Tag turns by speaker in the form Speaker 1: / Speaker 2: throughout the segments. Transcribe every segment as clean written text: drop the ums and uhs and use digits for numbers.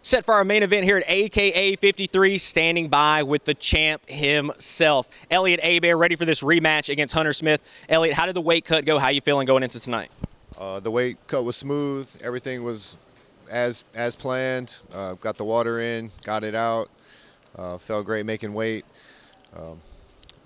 Speaker 1: Set for our main event here at AKA 53, standing by with the champ himself. Elliot Abear ready for this rematch against Hunter Smith. Elliot, how did the weight cut go? How you feeling going into tonight?
Speaker 2: The weight cut was smooth. Everything was as planned. Got the water in, got it out. Felt great making weight.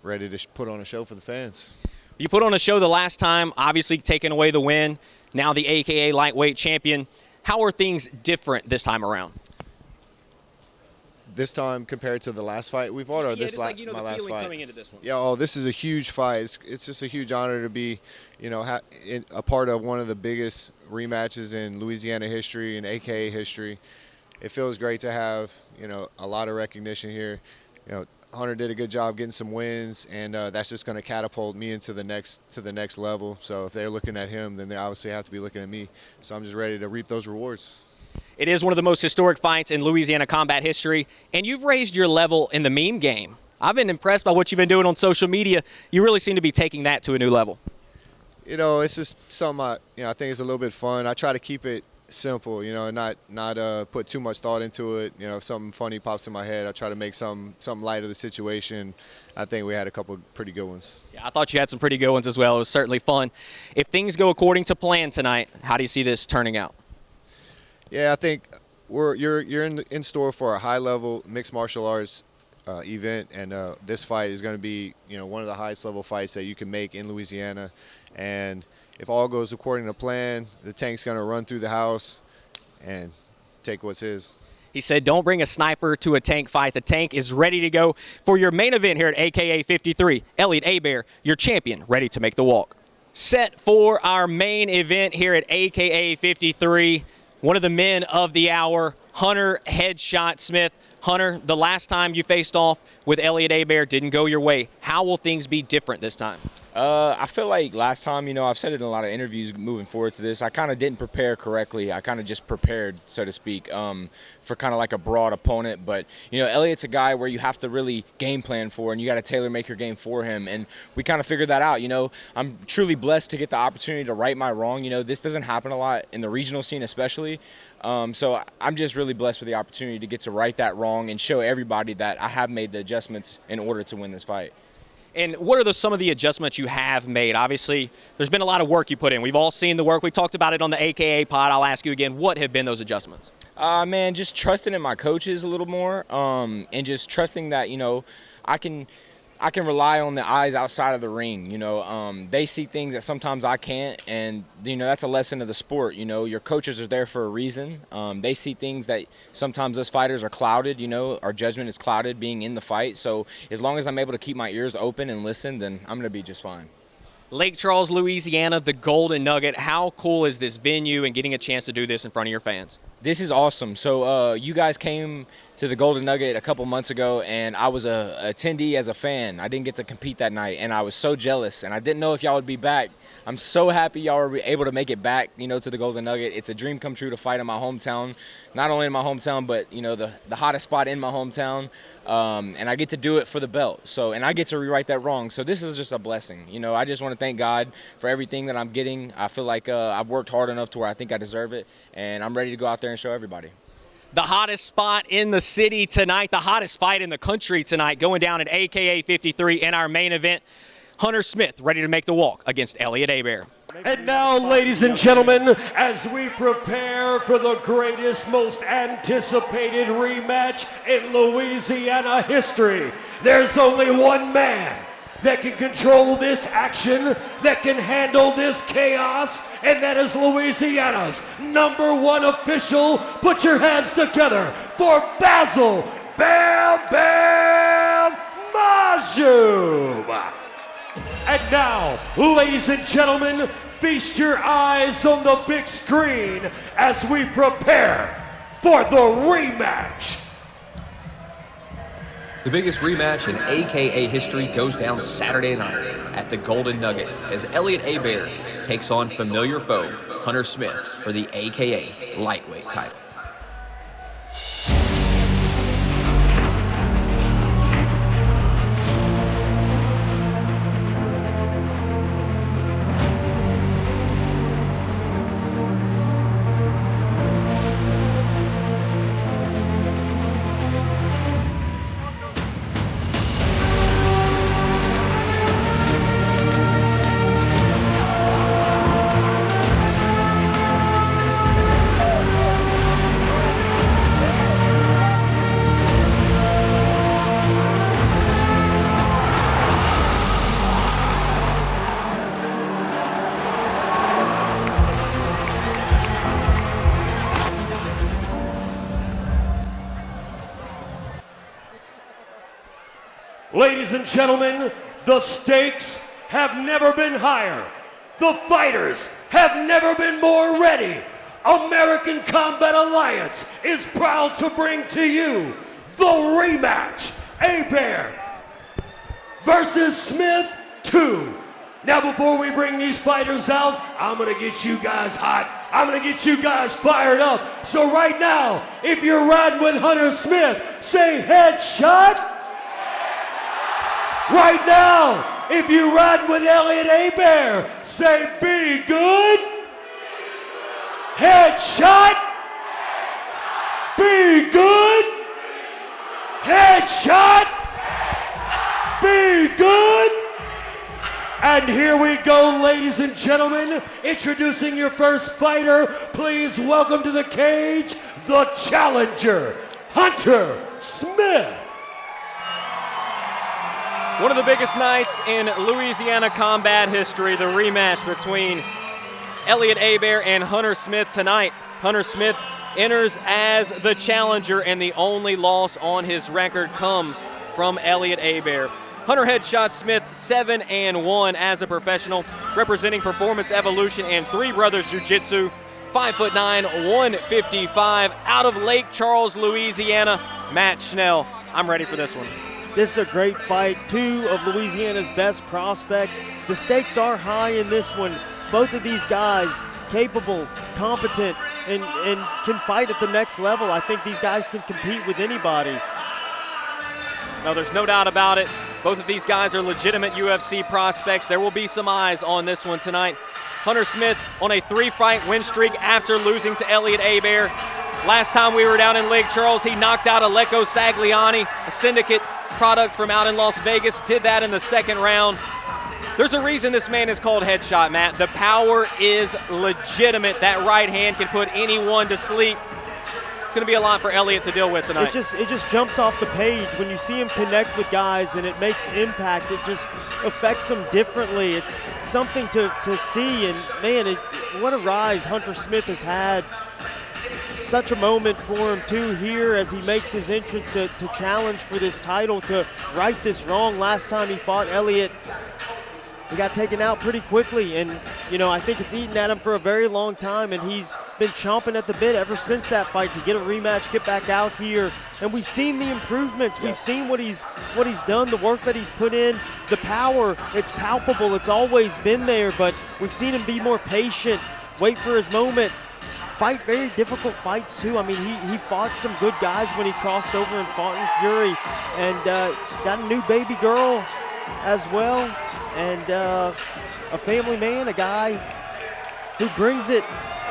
Speaker 2: Ready to put on a show for the fans.
Speaker 1: You put on a show the last time, obviously taking away the win. Now the AKA lightweight champion. How are things different this time around?
Speaker 2: This time compared to the last fight we've fought, or this
Speaker 1: my
Speaker 2: last fight?
Speaker 1: Coming into this one.
Speaker 2: Yeah, this is a huge fight. It's just a huge honor to be, a part of one of the biggest rematches in Louisiana history and AKA history. It feels great to have, a lot of recognition here. Hunter did a good job getting some wins, and that's just going to catapult me into the next level. So if they're looking at him, then they obviously have to be looking at me. So I'm just ready to reap those rewards.
Speaker 1: It is one of the most historic fights in Louisiana combat history, and you've raised your level in the meme game. I've been impressed by what you've been doing on social media. You really seem to be taking that to a new level.
Speaker 2: It's just something I think it's a little bit fun. I try to keep it simple, and not put too much thought into it. If something funny pops in my head, I try to make something light of the situation. I think we had a couple pretty good ones.
Speaker 1: Yeah, I thought you had some pretty good ones as well. It was certainly fun. If things go according to plan tonight, how do you see this turning out?
Speaker 2: Yeah, I think you're in store for a high-level mixed martial arts event, and this fight is going to be one of the highest level fights that you can make in Louisiana. And if all goes according to plan, the Tank's going to run through the house and take what's his.
Speaker 1: He said, don't bring a sniper to a Tank fight. The Tank is ready to go for your main event here at AKA 53. Elliot Abear, your champion, ready to make the walk. Set for our main event here at AKA 53. One of the men of the hour, Hunter Headshot Smith. Hunter, the last time you faced off with Elliot Abear didn't go your way. How will things be different this time?
Speaker 3: I feel like last time, I've said it in a lot of interviews moving forward to this, I kind of didn't prepare correctly. I kind of just prepared, so to speak, for kind of like a broad opponent. But, Elliot's a guy where you have to really game plan for, and you got to tailor make your game for him. And we kind of figured that out. I'm truly blessed to get the opportunity to right my wrong. This doesn't happen a lot in the regional scene especially. So I'm just really blessed for the opportunity to get to right that wrong and show everybody that I have made the adjustments in order to win this fight.
Speaker 1: And what are some of the adjustments you have made? Obviously, there's been a lot of work you put in. We've all seen the work. We talked about it on the AKA pod. I'll ask you again, what have been those adjustments?
Speaker 3: Man, just trusting in my coaches a little more, and just trusting that, I can rely on the eyes outside of the ring. They see things that sometimes I can't, and that's a lesson of the sport. Your coaches are there for a reason. They see things that sometimes us fighters are clouded. Our judgment is clouded being in the fight. So as long as I'm able to keep my ears open and listen, then I'm going to be just fine.
Speaker 1: Lake Charles, Louisiana, the Golden Nugget. How cool is this venue and getting a chance to do this in front of your fans?
Speaker 3: This is awesome. So you guys came to the Golden Nugget a couple months ago, and I was a attendee as a fan. I didn't get to compete that night, and I was so jealous, and I didn't know if y'all would be back. I'm so happy y'all were able to make it back, to the Golden Nugget. It's a dream come true to fight in my hometown, not only in my hometown, but the hottest spot in my hometown, and I get to do it for the belt. And I get to rewrite that wrong. So this is just a blessing. I just want to thank God for everything that I'm getting. I feel like I've worked hard enough to where I think I deserve it, and I'm ready to go out there and show everybody.
Speaker 1: The hottest spot in the city tonight, the hottest fight in the country tonight, going down at AKA 53 in our main event. Hunter Smith ready to make the walk against Elliot Abear.
Speaker 4: And now, ladies and gentlemen, as we prepare for the greatest, most anticipated rematch in Louisiana history, there's only one man that can control this action, that can handle this chaos, and that is Louisiana's #1 official. Put your hands together for Basil Bam Bam Majum. And now, ladies and gentlemen, feast your eyes on the big screen as we prepare for the rematch.
Speaker 5: The biggest rematch in AKA history goes down Saturday night at the Golden Nugget as Elliot Abear takes on familiar foe Hunter Smith for the AKA lightweight title.
Speaker 4: Ladies and gentlemen, the stakes have never been higher. The fighters have never been more ready. American Combat Alliance is proud to bring to you the rematch, Abear versus Smith 2. Now before we bring these fighters out, I'm gonna get you guys hot. I'm gonna get you guys fired up. So right now, if you're riding with Hunter Smith, say headshot. Right now, if you're riding with Elliot Abear, say be good. Headshot. Be good. Headshot. Be good. And here we go, ladies and gentlemen. Introducing your first fighter. Please welcome to the cage, the challenger, Hunter Smith.
Speaker 1: One of the biggest nights in Louisiana combat history, the rematch between Elliot Abear and Hunter Smith tonight. Hunter Smith enters as the challenger, and the only loss on his record comes from Elliot Abear. Hunter headshot Smith 7-1 as a professional, representing Performance Evolution and Three Brothers Jiu-Jitsu. 5'9", 155, out of Lake Charles, Louisiana. Matt Schnell, I'm ready for this one.
Speaker 6: This is a great fight. Two of Louisiana's best prospects. The stakes are high in this one. Both of these guys capable, competent, and can fight at the next level. I think these guys can compete with anybody.
Speaker 1: No, there's no doubt about it. Both of these guys are legitimate UFC prospects. There will be some eyes on this one tonight. Hunter Smith on a 3-fight win streak after losing to Elliot Abear. Last time we were down in Lake Charles, he knocked out Aleko Sagliani, a syndicate product from out in Las Vegas. Did that in the second round. There's a reason this man is called Headshot, Matt. The power is legitimate. That right hand can put anyone to sleep. It's going to be a lot for Elliot to deal with tonight.
Speaker 6: It just jumps off the page when you see him connect with guys and it makes impact. It just affects him differently. It's something to see, and man, what a rise Hunter Smith has had. Such a moment for him too here as he makes his entrance to challenge for this title, to right this wrong. Last time he fought Elliot, he got taken out pretty quickly, and you know, I think it's eaten at him for a very long time, and he's been chomping at the bit ever since that fight to get a rematch, get back out here. And we've seen the improvements. We've seen what he's done, the work that he's put in, the power. It's palpable. It's always been there, but we've seen him be more patient, wait for his moment, fight very difficult fights too. I mean, he fought some good guys when he crossed over and fought in Fury, and got a new baby girl as well, and a family man, a guy who brings it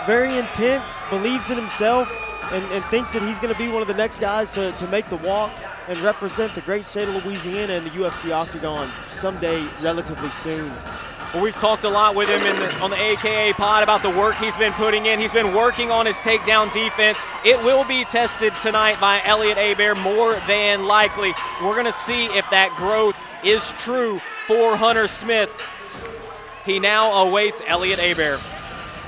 Speaker 6: very intense, believes in himself, and thinks that he's going to be one of the next guys to make the walk and represent the great state of Louisiana in the UFC octagon someday relatively soon.
Speaker 1: Well, we've talked a lot with him on the AKA pod about the work he's been putting in. He's been working on his takedown defense. It will be tested tonight by Elliot Abear, more than likely. We're going to see if that growth is true for Hunter Smith. He now awaits Elliot Abear.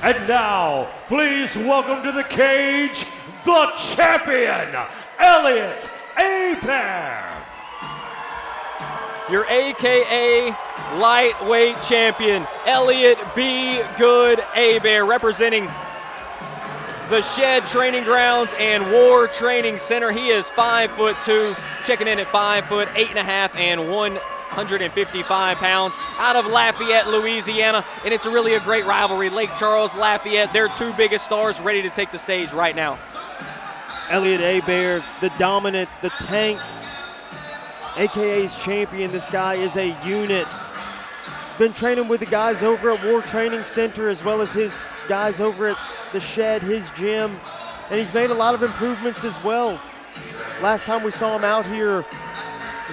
Speaker 4: And now, please welcome to the cage, the champion, Elliot Abear.
Speaker 1: Your AKA lightweight champion, Elliot B. Good Abear, representing the Shed Training Grounds and War Training Center. He is 5'2", checking in at 5 foot 8.5 and 155 pounds, out of Lafayette, Louisiana, and it's really a great rivalry. Lake Charles, Lafayette, their two biggest stars ready to take the stage right now.
Speaker 6: Elliot Abear, the dominant, the tank, AKA's champion. This guy is a unit. Been training with the guys over at War Training Center as well as his guys over at the Shed, his gym, and he's made a lot of improvements as well. Last time we saw him out here,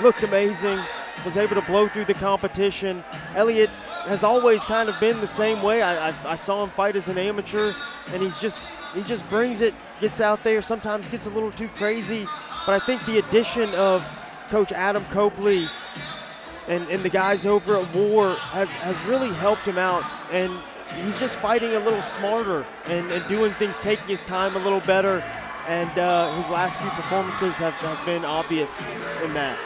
Speaker 6: looked amazing, was able to blow through the competition. Elliot has always kind of been the same way. I saw him fight as an amateur, and he just brings it, gets out there, sometimes gets a little too crazy, but I think the addition of Coach Adam Copley and the guys over at War has really helped him out, and he's just fighting a little smarter and doing things, taking his time a little better, and his last few performances have been obvious in that.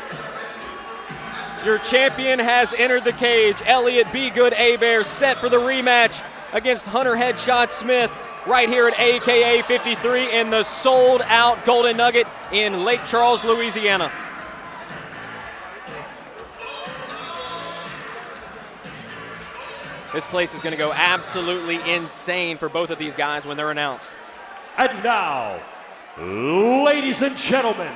Speaker 1: Your champion has entered the cage. Elliot "Be Good" Abear set for the rematch against Hunter "Headshot" Smith right here at AKA 53 in the sold-out Golden Nugget in Lake Charles, Louisiana. This place is going to go absolutely insane for both of these guys when they're announced.
Speaker 4: And now, ladies and gentlemen,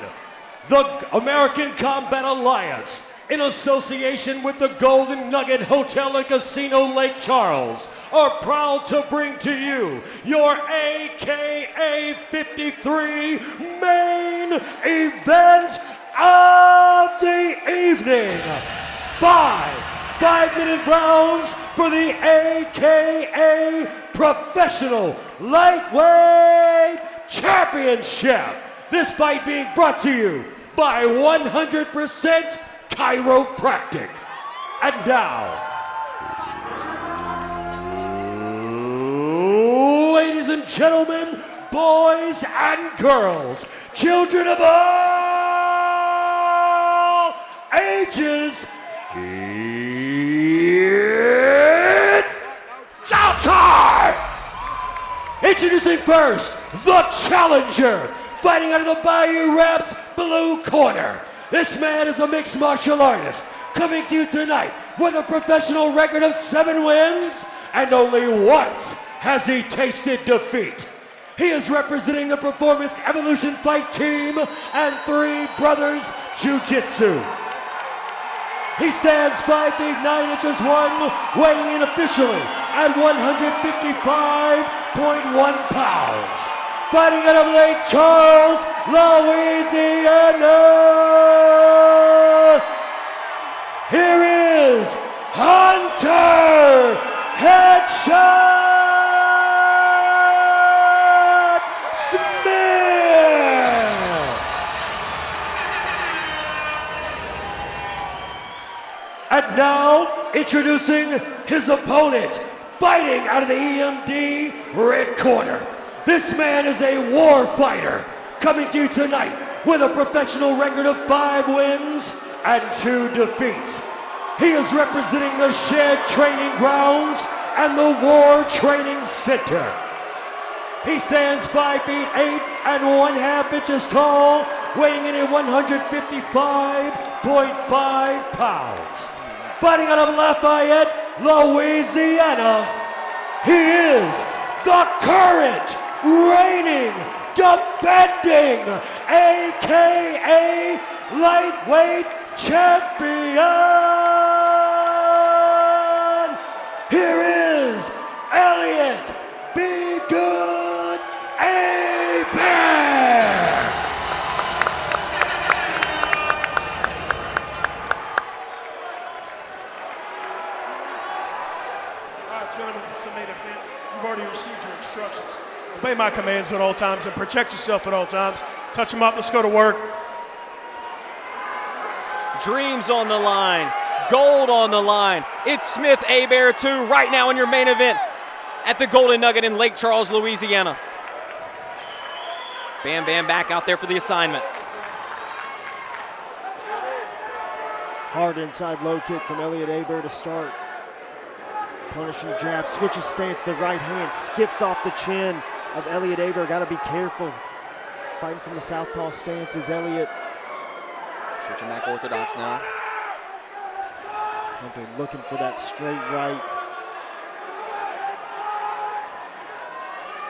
Speaker 4: the American Combat Alliance, in association with the Golden Nugget Hotel and Casino Lake Charles, are proud to bring to you your AKA 53 main event of the evening. 5-minute rounds for the AKA Professional Lightweight Championship. This fight being brought to you by 100% Chiropractic. And now, ladies and gentlemen, boys and girls, children of all ages, it's go time! Introducing first, the challenger, fighting out of the Bayou Raps blue corner. This man is a mixed martial artist, coming to you tonight with a professional record of 7 wins, and only once has he tasted defeat. He is representing the Performance Evolution Fight Team and 3 Brothers Jiu-Jitsu. He stands 5 feet 9 inches 1, weighing in officially at 155.1 pounds. Fighting out of Lake Charles, Louisiana. Here is Hunter Headshot Smith. And now, introducing his opponent, fighting out of the EMD red corner. This man is a war fighter, coming to you tonight with a professional record of 5 wins and 2 defeats. He is representing the Shed Training Grounds and the War Training Center. He stands 5 feet 8 and 1/2 inches tall, weighing in at 155.5 pounds. Fighting out of Lafayette, Louisiana, he is the current reigning, defending AKA lightweight champion. Here is Elliot "Be Good" Abear.
Speaker 7: All right, gentlemen, it's the main event. You've already received your instructions. Obey my commands at all times and protect yourself at all times. Touch them up. Let's go to work.
Speaker 1: Dreams on the line, gold on the line. It's Smith Abear 2 right now in your main event at the Golden Nugget in Lake Charles, Louisiana. Bam Bam back out there for the assignment.
Speaker 6: Hard inside low kick from Elliot Abear to start. Punishing jab, switches stance, the right hand skips off the chin of Elliot Abear. Got to be careful. Fighting from the southpaw stance is Elliot.
Speaker 1: Switching back orthodox now.
Speaker 6: Hunter looking for that straight right.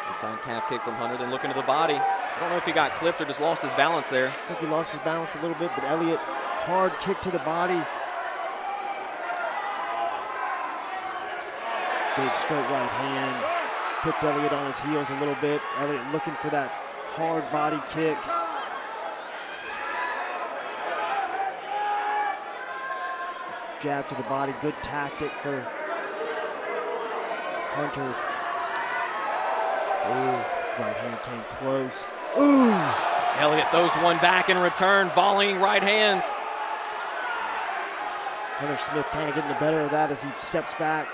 Speaker 1: Inside calf kick from Hunter, then looking to the body. I don't know if he got clipped or just lost his balance there.
Speaker 6: I think he lost his balance a little bit, but Elliot, hard kick to the body. Big straight right hand. Puts Elliot on his heels a little bit. Elliot looking for that hard body kick. Jab to the body, good tactic for Hunter. Ooh, right hand came close. Ooh!
Speaker 1: Elliot throws one back in return, volleying right hands.
Speaker 6: Hunter Smith kind of getting the better of that as he steps back.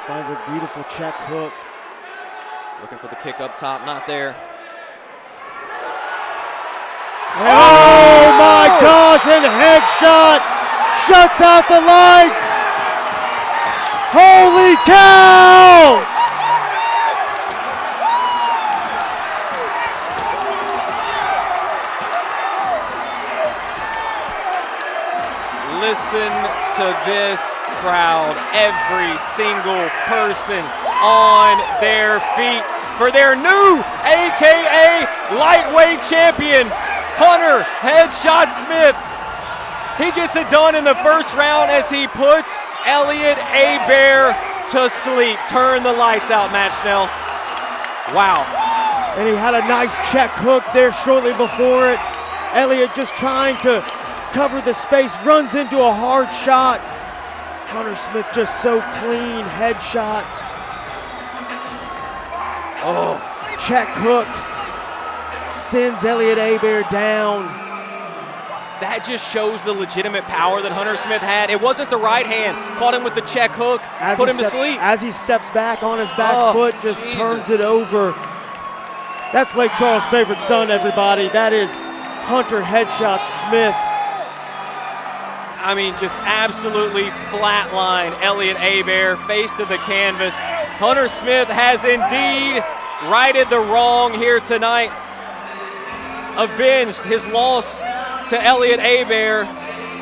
Speaker 6: Finds a beautiful check hook.
Speaker 1: Looking for the kick up top, not there.
Speaker 6: Oh my gosh, and headshot Shuts out the lights. Holy cow!
Speaker 1: Listen to this crowd, every single person on their feet for their new AKA lightweight champion, Hunter Headshot Smith. He gets it done in the first round as he puts Elliot Abear to sleep. Turn the lights out, Matt Schnell. Wow.
Speaker 6: And he had a nice check hook there shortly before it. Elliot just trying to cover the space, runs into a hard shot. Hunter Smith just so clean, headshot. Oh, check hook. Sends Elliot Abear down.
Speaker 1: That just shows the legitimate power that Hunter Smith had. It wasn't the right hand. Caught him with the check hook, put him to sleep.
Speaker 6: As he steps back on his back foot, just turns it over. That's Lake Charles' favorite son, everybody. That is Hunter Headshot Smith.
Speaker 1: I mean, just absolutely flatline Elliot Abear, face to the canvas. Hunter Smith has indeed righted the wrong here tonight. Avenged his loss to Elliot Abear.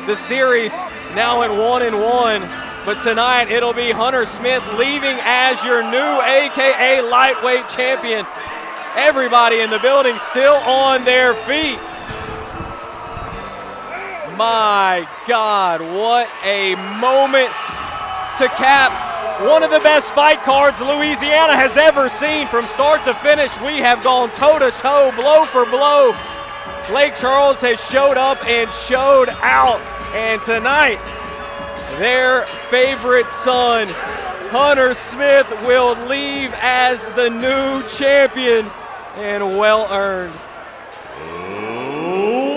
Speaker 1: The series now at 1-1, but tonight it'll be Hunter Smith leaving as your new AKA lightweight champion. Everybody in the building still on their feet. My God, what a moment to cap one of the best fight cards Louisiana has ever seen. From start to finish, we have gone toe-to-toe, blow for blow. Lake Charles has showed up and showed out. And tonight, their favorite son, Hunter Smith, will leave as the new champion, and well-earned.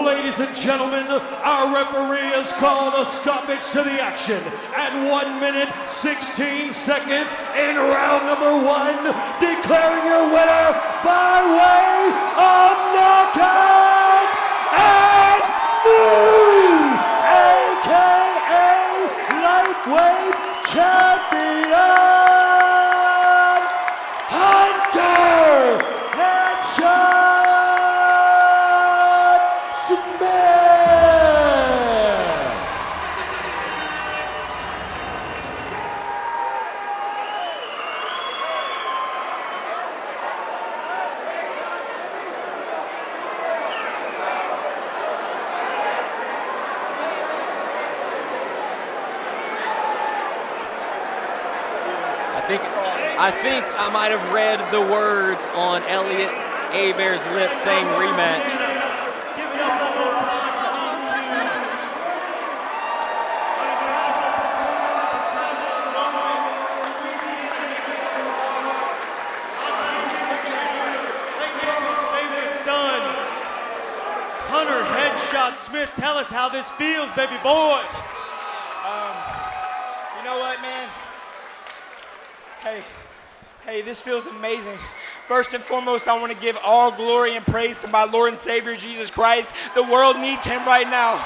Speaker 4: Ladies and gentlemen, our referee has called a stoppage to the action at 1 minute, 16 seconds in round number 1, declaring your winner by way of knockout and new AKA lightweight champion, Hunter Headshot
Speaker 1: I think I might have read the words on Elliot Abear's lips saying rematch.
Speaker 6: Give it up one more time for these two. Lake Charles' favorite son, Hunter Headshot Smith. Tell us how this feels, baby boy.
Speaker 8: You know what, man? Hey, this feels amazing. First and foremost, I want to give all glory and praise to my Lord and Savior, Jesus Christ. The world needs him right now.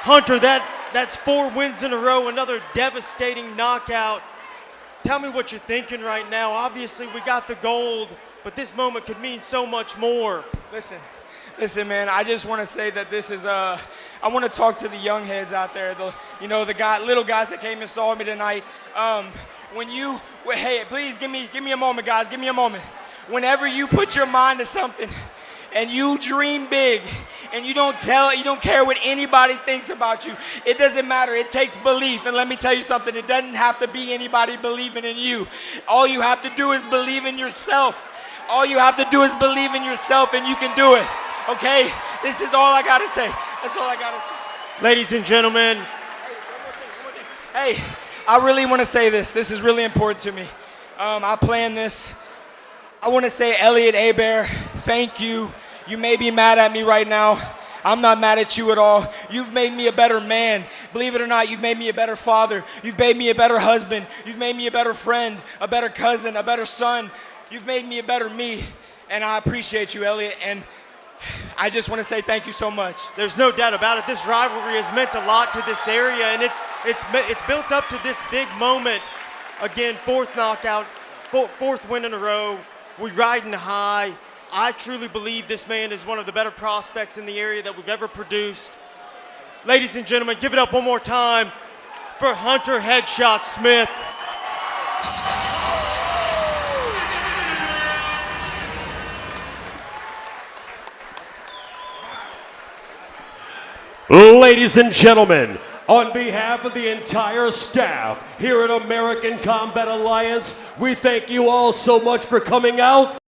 Speaker 6: Hunter, that's 4 wins in a row, another devastating knockout. Tell me what you're thinking right now. Obviously, we got the gold, but this moment could mean so much more.
Speaker 8: Listen, man, I just want to say that this is, I want to talk to the young heads out there, the little guys that came and saw me tonight. Hey, please give me a moment, guys, give me a moment. Whenever you put your mind to something and you dream big and you don't care what anybody thinks about you, it doesn't matter, it takes belief. And let me tell you something, it doesn't have to be anybody believing in you. All you have to do is believe in yourself. All you have to do is believe in yourself and you can do it. Okay, this is all I gotta say. That's all I gotta say.
Speaker 6: Ladies and gentlemen.
Speaker 8: Hey, I really want to say this. This is really important to me. I planned this. I want to say, Elliot Abear, thank you. You may be mad at me right now. I'm not mad at you at all. You've made me a better man. Believe it or not, you've made me a better father. You've made me a better husband. You've made me a better friend, a better cousin, a better son. You've made me a better me. And I appreciate you, Elliot. And I just want to say thank you so much.
Speaker 6: There's no doubt about it. This rivalry has meant a lot to this area, and it's built up to this big moment. Again, fourth knockout, fourth win in a row. We're riding high. I truly believe this man is one of the better prospects in the area that we've ever produced. Ladies and gentlemen, give it up one more time for Hunter Headshot Smith.
Speaker 4: Ladies and gentlemen, on behalf of the entire staff here at American Combat Alliance, we thank you all so much for coming out.